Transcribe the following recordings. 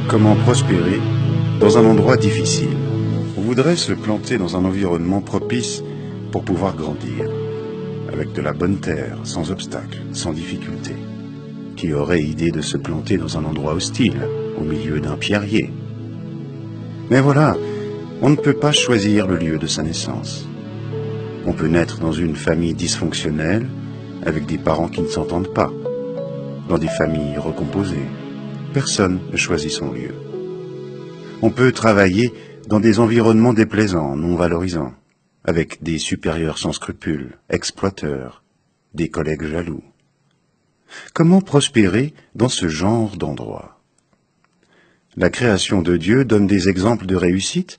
Comment prospérer dans un endroit difficile? On voudrait se planter dans un environnement propice pour pouvoir grandir, avec de la bonne terre, sans obstacles, sans difficulté. Qui aurait idée de se planter dans un endroit hostile, au milieu d'un pierrier? Mais voilà, on ne peut pas choisir le lieu de sa naissance. On peut naître dans une famille dysfonctionnelle, avec des parents qui ne s'entendent pas, dans des familles recomposées. Personne ne choisit son lieu. On peut travailler dans des environnements déplaisants, non valorisants, avec des supérieurs sans scrupules, exploiteurs, des collègues jaloux. Comment prospérer dans ce genre d'endroit? La création de Dieu donne des exemples de réussite,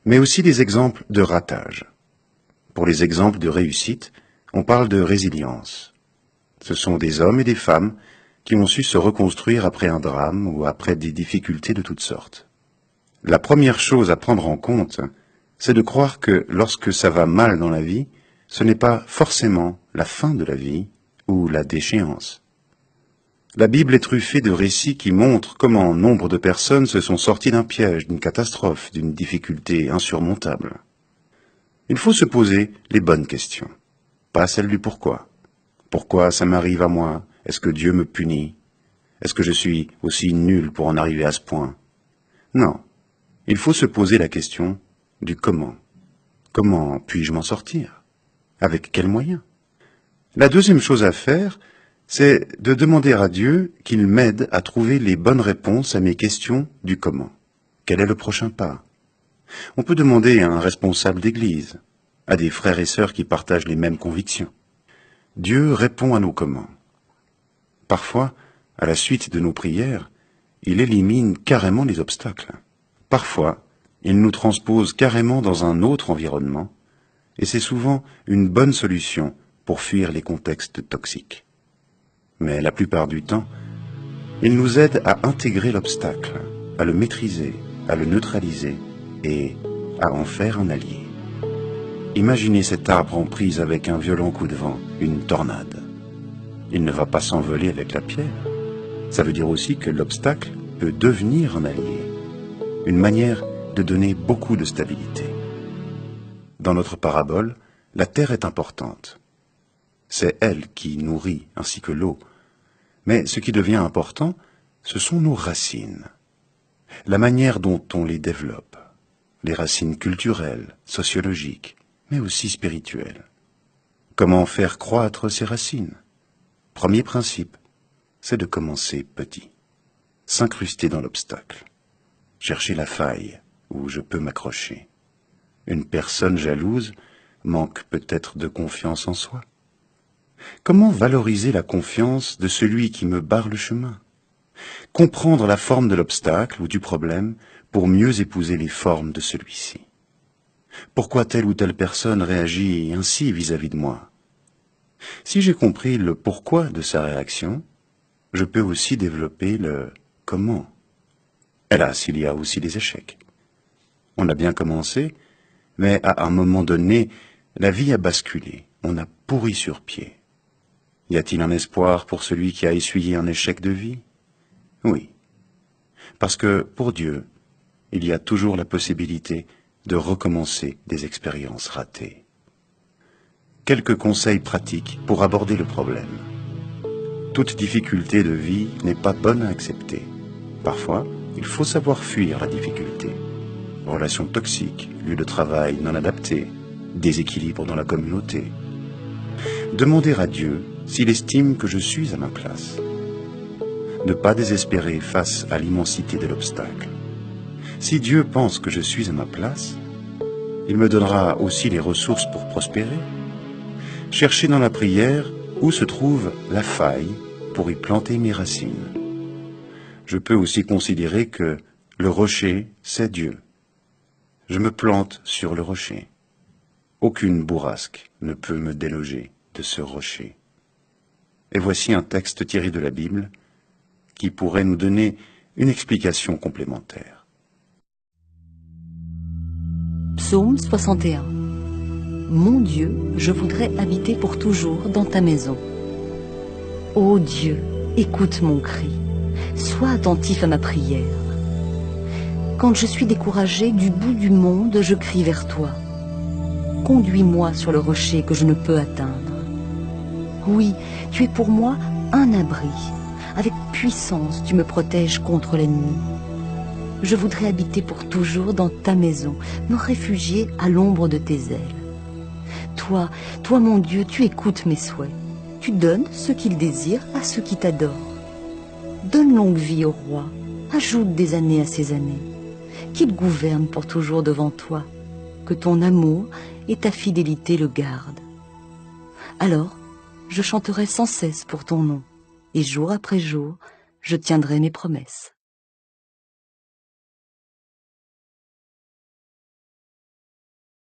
mais aussi des exemples de ratage. Pour les exemples de réussite, on parle de résilience. Ce sont des hommes et des femmes qui ont su se reconstruire après un drame ou après des difficultés de toutes sortes. La première chose à prendre en compte, c'est de croire que lorsque ça va mal dans la vie, ce n'est pas forcément la fin de la vie ou la déchéance. La Bible est truffée de récits qui montrent comment nombre de personnes se sont sorties d'un piège, d'une catastrophe, d'une difficulté insurmontable. Il faut se poser les bonnes questions, pas celles du pourquoi. Pourquoi ça m'arrive à moi? Est-ce que Dieu me punit? Est-ce que je suis aussi nul pour en arriver à ce point? Non, il faut se poser la question du comment. Comment puis-je m'en sortir? Avec quels moyens? La deuxième chose à faire, c'est de demander à Dieu qu'il m'aide à trouver les bonnes réponses à mes questions du comment. Quel est le prochain pas? On peut demander à un responsable d'église, à des frères et sœurs qui partagent les mêmes convictions. Dieu répond à nos comment. Parfois, à la suite de nos prières, il élimine carrément les obstacles. Parfois, il nous transpose carrément dans un autre environnement, et c'est souvent une bonne solution pour fuir les contextes toxiques. Mais la plupart du temps, il nous aide à intégrer l'obstacle, à le maîtriser, à le neutraliser et à en faire un allié. Imaginez cet arbre en prise avec un violent coup de vent, une tornade. Il ne va pas s'envoler avec la pierre. Ça veut dire aussi que l'obstacle peut devenir un allié, une manière de donner beaucoup de stabilité. Dans notre parabole, la terre est importante. C'est elle qui nourrit, ainsi que l'eau. Mais ce qui devient important, ce sont nos racines. La manière dont on les développe. Les racines culturelles, sociologiques, mais aussi spirituelles. Comment faire croître ces racines? Premier principe, c'est de commencer petit. S'incruster dans l'obstacle. Chercher la faille où je peux m'accrocher. Une personne jalouse manque peut-être de confiance en soi. Comment valoriser la confiance de celui qui me barre le chemin? Comprendre la forme de l'obstacle ou du problème pour mieux épouser les formes de celui-ci. Pourquoi telle ou telle personne réagit ainsi vis-à-vis de moi? Si j'ai compris le pourquoi de sa réaction, je peux aussi développer le comment. Hélas, il y a aussi des échecs. On a bien commencé, mais à un moment donné, la vie a basculé, on a pourri sur pied. Y a-t-il un espoir pour celui qui a essuyé un échec de vie? Oui. Parce que, pour Dieu, il y a toujours la possibilité de recommencer des expériences ratées. Quelques conseils pratiques pour aborder le problème. Toute difficulté de vie n'est pas bonne à accepter. Parfois, il faut savoir fuir la difficulté. Relations toxiques, lieu de travail non adapté, déséquilibre dans la communauté. Demander à Dieu s'il estime que je suis à ma place. Ne pas désespérer face à l'immensité de l'obstacle. Si Dieu pense que je suis à ma place, il me donnera aussi les ressources pour prospérer. Chercher dans la prière où se trouve la faille pour y planter mes racines. Je peux aussi considérer que le rocher, c'est Dieu. Je me plante sur le rocher. Aucune bourrasque ne peut me déloger de ce rocher. Et voici un texte tiré de la Bible qui pourrait nous donner une explication complémentaire. Psaume 61. Mon Dieu, je voudrais habiter pour toujours dans ta maison. Ô Dieu, écoute mon cri, sois attentif à ma prière. Quand je suis découragée, du bout du monde, je crie vers toi. Conduis-moi sur le rocher que je ne peux atteindre. Oui, tu es pour moi un abri. Avec puissance, tu me protèges contre l'ennemi. Je voudrais habiter pour toujours dans ta maison, me réfugier à l'ombre de tes ailes. Toi, mon Dieu, tu écoutes mes souhaits. Tu donnes ce qu'il désire à ceux qui t'adorent. Donne longue vie au roi, ajoute des années à ses années. Qu'il gouverne pour toujours devant toi, que ton amour et ta fidélité le gardent. Alors, je chanterai sans cesse pour ton nom, et jour après jour, je tiendrai mes promesses.